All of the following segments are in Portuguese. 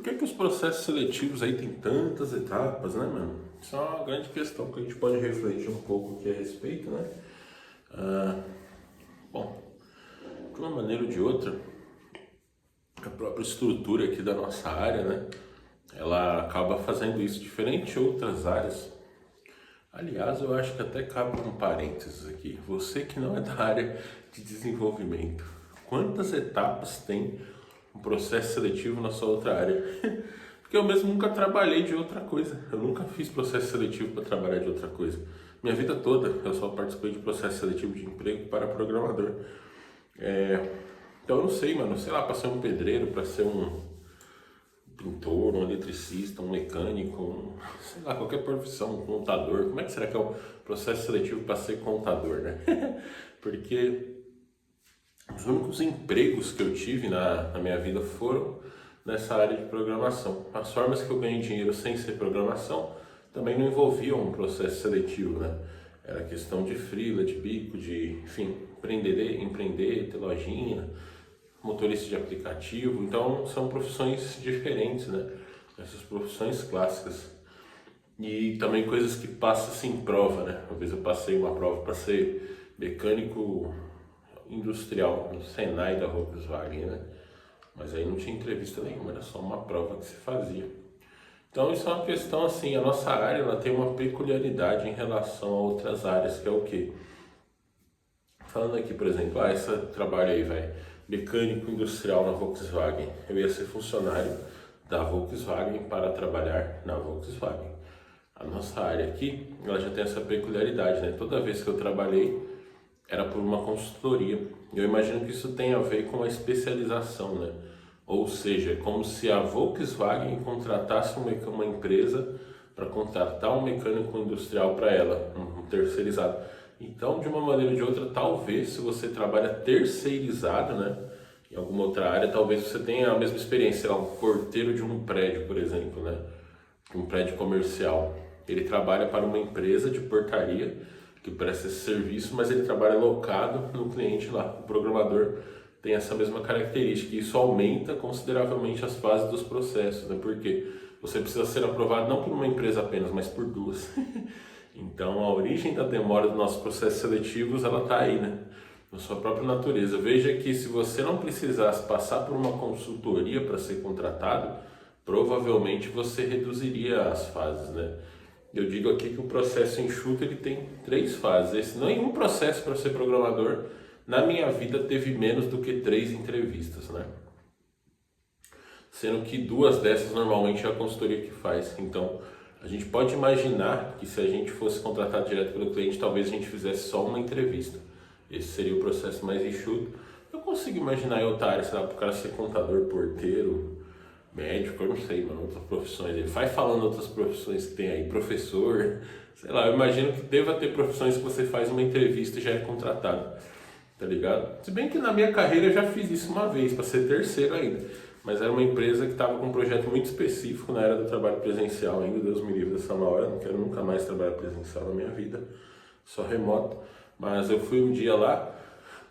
que que os processos seletivos aí tem tantas etapas, né, mano? Isso é uma grande questão que a gente pode refletir um pouco aqui a respeito, né? Ah, bom, de uma maneira ou de outra, a própria estrutura aqui da nossa área, né? Ela acaba fazendo isso diferente de outras áreas. Aliás, eu acho que até cabe um parênteses aqui. Você que não é da área de desenvolvimento, quantas etapas tem um processo seletivo na sua outra área? Porque eu mesmo nunca trabalhei de outra coisa. Eu nunca fiz processo seletivo para trabalhar de outra coisa. Minha vida toda eu só participei de processo seletivo de emprego para programador. Então eu não sei, mano. Sei lá, para ser um pedreiro, para ser um pintor, um eletricista, um mecânico, sei lá, qualquer profissão, um contador. Como é que será que é o processo seletivo para ser contador, né? Porque os únicos empregos que eu tive na minha vida foram nessa área de programação. As formas que eu ganhei dinheiro sem ser programação também não envolviam um processo seletivo, né? Era questão de freela, de bico, de, enfim, empreender, ter lojinha, motorista de aplicativo. Então são profissões diferentes, né? Essas profissões clássicas. E também coisas que passam-se em prova, né? Uma vez eu passei uma prova para ser mecânico industrial no Senai da Volkswagen, né? Mas aí não tinha entrevista nenhuma, era só uma prova que se fazia. Então isso é uma questão assim, a nossa área ela tem uma peculiaridade em relação a outras áreas, que é o quê? Falando aqui, por exemplo, esse trabalho aí, mecânico industrial na Volkswagen. Eu ia ser funcionário da Volkswagen para trabalhar na Volkswagen. A nossa área aqui, ela já tem essa peculiaridade, né? Toda vez que eu trabalhei, era por uma consultoria. Eu imagino que isso tem a ver com a especialização, né? Ou seja, é como se a Volkswagen contratasse uma empresa para contratar um mecânico industrial para ela, um terceirizado. Então, de uma maneira ou de outra, talvez se você trabalha terceirizado, né, em alguma outra área, talvez você tenha a mesma experiência, sei lá, um porteiro de um prédio, por exemplo, né, um prédio comercial. Ele trabalha para uma empresa de portaria que presta esse serviço, mas ele trabalha locado no cliente lá. O programador tem essa mesma característica e isso aumenta consideravelmente as fases dos processos, né, porque você precisa ser aprovado não por uma empresa apenas, mas por duas. Então, a origem da demora dos nossos processos seletivos, ela está aí, né? Na sua própria natureza. Veja que se você não precisasse passar por uma consultoria para ser contratado, provavelmente você reduziria as fases, né? Eu digo aqui que o processo enxuto ele tem 3 fases. Nenhum processo para ser programador na minha vida teve menos do que 3 entrevistas, né? Sendo que 2 dessas normalmente é a consultoria que faz. Então, a gente pode imaginar que se a gente fosse contratado direto pelo cliente, talvez a gente fizesse só uma entrevista. Esse seria o processo mais enxuto. Eu consigo imaginar em outra área, sei lá, para o cara ser contador, porteiro, médico, eu não sei, mano, outras profissões. Ele vai falando outras profissões que tem aí, professor, sei lá, eu imagino que deva ter profissões que você faz uma entrevista e já é contratado, tá ligado? Se bem que na minha carreira eu já fiz isso uma vez, para ser terceiro ainda. Mas era uma empresa que estava com um projeto muito específico na era do trabalho presencial ainda, Deus me livre dessa uma hora, não quero nunca mais trabalhar presencial na minha vida, só remoto. Mas eu fui um dia lá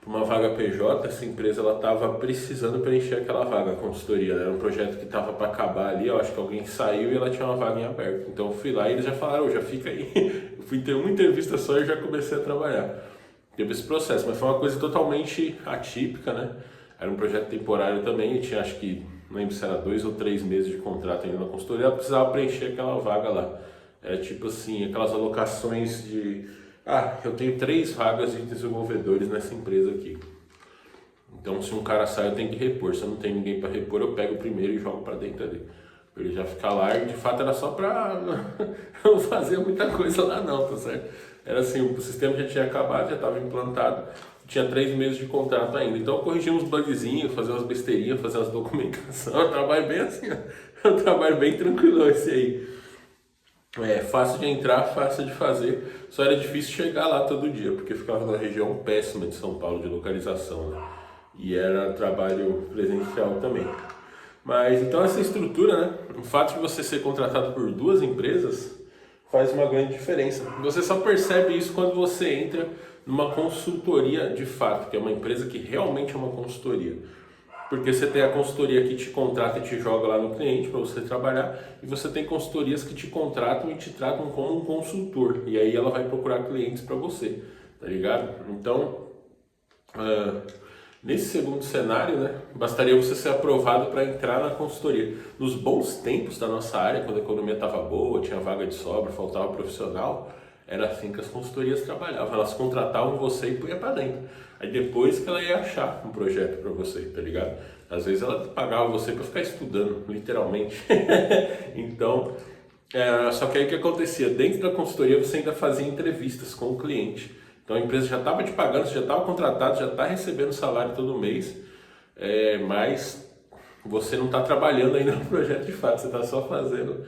para uma vaga PJ, essa empresa ela estava precisando preencher aquela vaga, a consultoria, né? Era um projeto que estava para acabar ali, eu acho que alguém saiu e ela tinha uma vaga em aberto. Então eu fui lá e eles já falaram, já fica aí. Eu fui ter uma entrevista só e já comecei a trabalhar. Teve esse processo, mas foi uma coisa totalmente atípica, né? Era um projeto temporário também, e tinha acho que, não lembro se era 2 ou 3 meses de contrato ainda na consultoria, ela precisava preencher aquela vaga lá. Era tipo assim, aquelas alocações de, eu tenho 3 vagas de desenvolvedores nessa empresa aqui. Então se um cara sai eu tenho que repor, se eu não tenho ninguém para repor eu pego o primeiro e jogo para dentro ali. Pra ele já ficar lá e de fato era só pra não fazer muita coisa lá não, tá certo? Era assim, o sistema já tinha acabado, já estava implantado. Tinha 3 meses de contrato ainda, então eu corrigia uns bugzinhos, fazia umas besteirinhas, fazia umas documentações, eu trabalho bem assim, ó. Eu trabalho bem tranquilo esse aí. É fácil de entrar, fácil de fazer, só era difícil chegar lá todo dia, porque ficava numa região péssima de São Paulo de localização, né? E era trabalho presencial também. Mas então essa estrutura, né? O fato de você ser contratado por 2 empresas faz uma grande diferença. Você só percebe isso quando você entra numa consultoria de fato, que é uma empresa que realmente é uma consultoria. Porque você tem a consultoria que te contrata e te joga lá no cliente para você trabalhar, e você tem consultorias que te contratam e te tratam como um consultor, e aí ela vai procurar clientes para você, tá ligado? Então, nesse segundo cenário, né, bastaria você ser aprovado para entrar na consultoria. Nos bons tempos da nossa área, quando a economia estava boa, tinha vaga de sobra, faltava profissional, era assim que as consultorias trabalhavam. Elas contratavam você e punha para dentro. Aí depois que ela ia achar um projeto para você, tá ligado? Às vezes ela pagava você para ficar estudando, literalmente. Então, só que aí o que acontecia? Dentro da consultoria você ainda fazia entrevistas com o cliente. Então a empresa já estava te pagando, você já estava contratado, já está recebendo salário todo mês, mas você não está trabalhando ainda no projeto de fato, você está só fazendo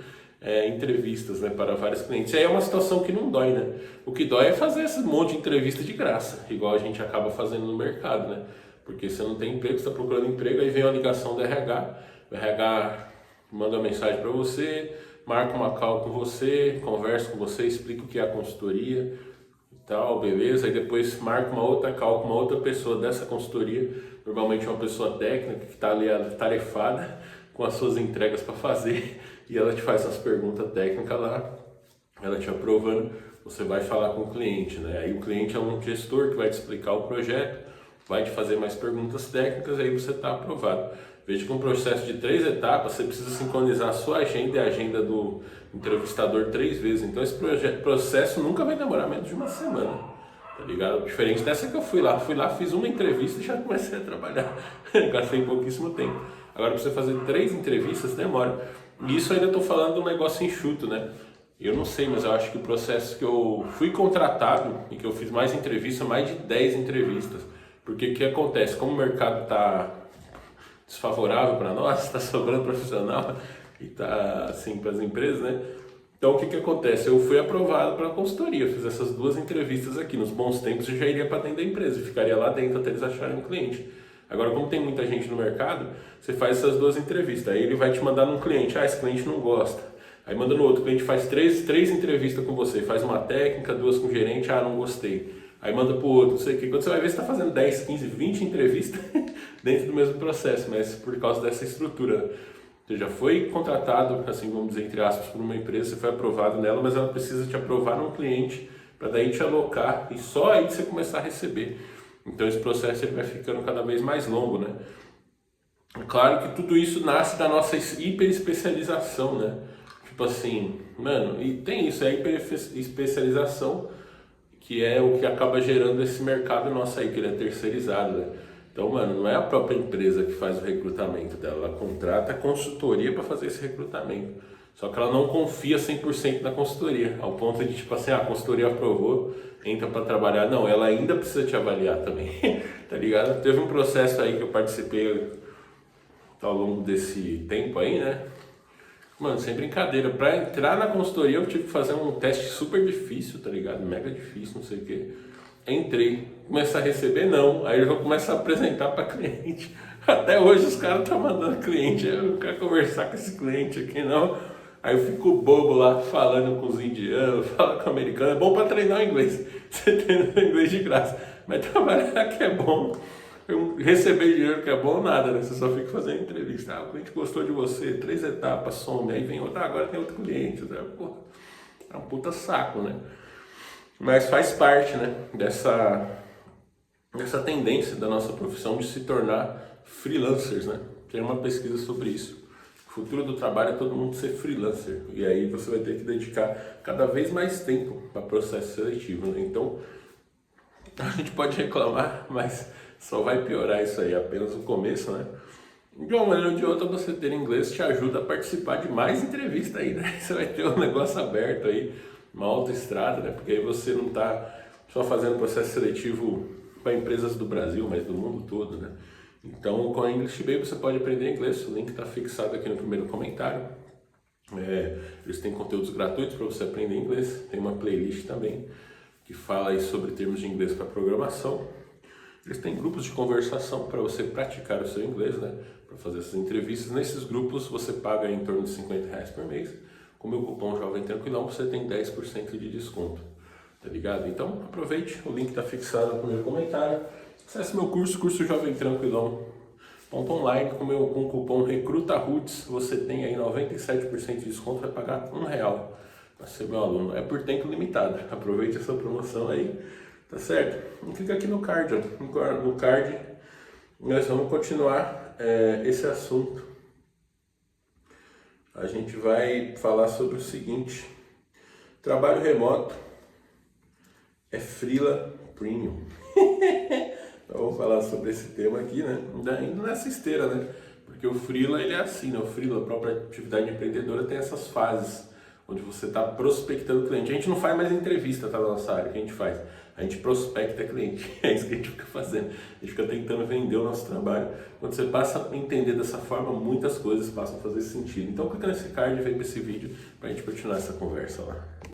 entrevistas, né, para vários clientes. E aí é uma situação que não dói, né? O que dói é fazer esse monte de entrevista de graça, igual a gente acaba fazendo no mercado, né? Porque você não tem emprego, você está procurando emprego, aí vem uma ligação do RH, o RH manda uma mensagem para você, marca uma call com você, conversa com você, explica o que é a consultoria, tal, beleza, aí depois marca uma outra call com uma outra pessoa dessa consultoria, normalmente uma pessoa técnica que está ali atarefada com as suas entregas para fazer, e ela te faz as perguntas técnicas lá, ela te aprovando, você vai falar com o cliente, né? Aí o cliente é um gestor que vai te explicar o projeto, vai te fazer mais perguntas técnicas, aí você está aprovado. Veja que um processo de 3 etapas, você precisa sincronizar a sua agenda e a agenda do entrevistador 3 vezes. Então esse processo nunca vai demorar menos de uma semana, tá ligado? Diferente dessa que eu fui lá, fiz uma entrevista e já comecei a trabalhar. Gastei pouquíssimo tempo. Agora para você fazer 3 entrevistas demora. E isso ainda estou falando de um negócio enxuto, né? Eu não sei, mas eu acho que o processo que eu fui contratado e que eu fiz mais entrevistas, mais de 10 entrevistas. Porque o que acontece? Como o mercado está desfavorável para nós, está sobrando profissional e está assim para as empresas, né? Então o que acontece? Eu fui aprovado para a consultoria, fiz essas 2 entrevistas aqui. Nos bons tempos eu já iria para dentro da empresa, ficaria lá dentro até eles acharem um cliente. Agora, como tem muita gente no mercado, você faz essas 2 entrevistas, aí ele vai te mandar num cliente, esse cliente não gosta. Aí manda no outro, o cliente faz 3 entrevistas com você, faz uma técnica, 2 com o gerente, não gostei. Aí manda pro outro, não sei o que. Quando você vai ver, você está fazendo 10, 15, 20 entrevistas dentro do mesmo processo, mas por causa dessa estrutura. Você já foi contratado, assim, vamos dizer, entre aspas, por uma empresa, você foi aprovado nela, mas ela precisa te aprovar num cliente para daí te alocar e só aí você começar a receber. Então esse processo ele vai ficando cada vez mais longo, né? Claro que tudo isso nasce da nossa hiperespecialização, né? Tipo assim, mano, e tem isso, é a hiperespecialização que é o que acaba gerando esse mercado nosso aí, que ele é terceirizado, né? Então, mano, não é a própria empresa que faz o recrutamento dela, ela contrata a consultoria para fazer esse recrutamento. Só que ela não confia 100% na consultoria, ao ponto de, tipo assim, a consultoria aprovou, entra para trabalhar. Não, ela ainda precisa te avaliar também, tá ligado? Teve um processo aí que eu participei ao longo desse tempo aí, né? Mano, sem brincadeira, pra entrar na consultoria eu tive que fazer um teste super difícil, tá ligado? Mega difícil, não sei o que. Entrei, começar a receber, não. Aí eu vou começar a apresentar pra cliente. Até hoje os caras estão mandando cliente, eu não quero conversar com esse cliente aqui, não. Aí eu fico bobo lá, falando com os indianos, falando com o americano. É bom pra treinar o inglês, você treina o inglês de graça. Mas trabalhar que é bom. Receber dinheiro que é bom nada, né? Você só fica fazendo entrevista. O cliente gostou de você, 3 etapas, some, aí vem outra, agora tem outro cliente. Né? Pô, é um puta saco, né? Mas faz parte, né? Dessa tendência da nossa profissão de se tornar freelancers, né? Tem uma pesquisa sobre isso. O futuro do trabalho é todo mundo ser freelancer. E aí você vai ter que dedicar cada vez mais tempo para processo seletivo, né? Então, a gente pode reclamar, mas só vai piorar isso aí, apenas o começo, né? De uma maneira ou de outra, você ter inglês te ajuda a participar de mais entrevistas aí, né? Você vai ter um negócio aberto aí, uma autoestrada, né? Porque aí você não está só fazendo processo seletivo para empresas do Brasil, mas do mundo todo, né? Então, com a English Bay você pode aprender inglês, o link está fixado aqui no primeiro comentário. Eles têm conteúdos gratuitos para você aprender inglês, tem uma playlist também que fala aí sobre termos de inglês para programação. Eles têm grupos de conversação para você praticar o seu inglês, né? Para fazer essas entrevistas. Nesses grupos você paga em torno de R$50 por mês. Com o meu cupom Jovem Tranquilão você tem 10% de desconto, tá ligado? Então aproveite, o link está fixado no primeiro comentário. Acesse meu curso Jovem Tranquilão. Ponto online, com o cupom RECRUTAROOTS, você tem aí 97% de desconto, vai pagar R$1 para ser meu aluno. É por tempo limitado, aproveite essa promoção aí, tá certo? E clica aqui no card, ó. No card nós vamos continuar esse assunto. A gente vai falar sobre o seguinte: trabalho remoto é freela premium. Então, vamos falar sobre esse tema aqui, né? Indo nessa esteira, né? Porque o freela, ele é assim, né? O freela, a própria atividade empreendedora, tem essas fases onde você está prospectando cliente. A gente não faz mais entrevista, tá, na nossa área. O que a gente faz? A gente prospecta cliente. É isso que a gente fica fazendo. A gente fica tentando vender o nosso trabalho. Quando você passa a entender dessa forma, muitas coisas passam a fazer sentido. Então, clica nesse card e vem para esse vídeo para a gente continuar essa conversa lá.